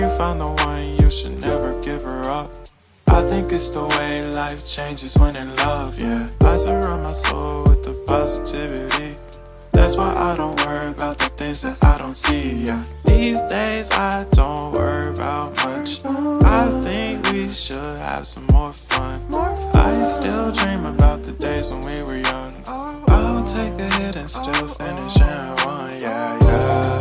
you found the one, you should never give her up. I think it's the way life changes when in love, yeah. I surround my soul with the positivity. That's why I don't worry about the things that I don't see, yeah. These days I don't worry about much. I think we should have some more fun. I still dream about the days when we were young. I'll take a hit and still finish in one, yeah, yeah.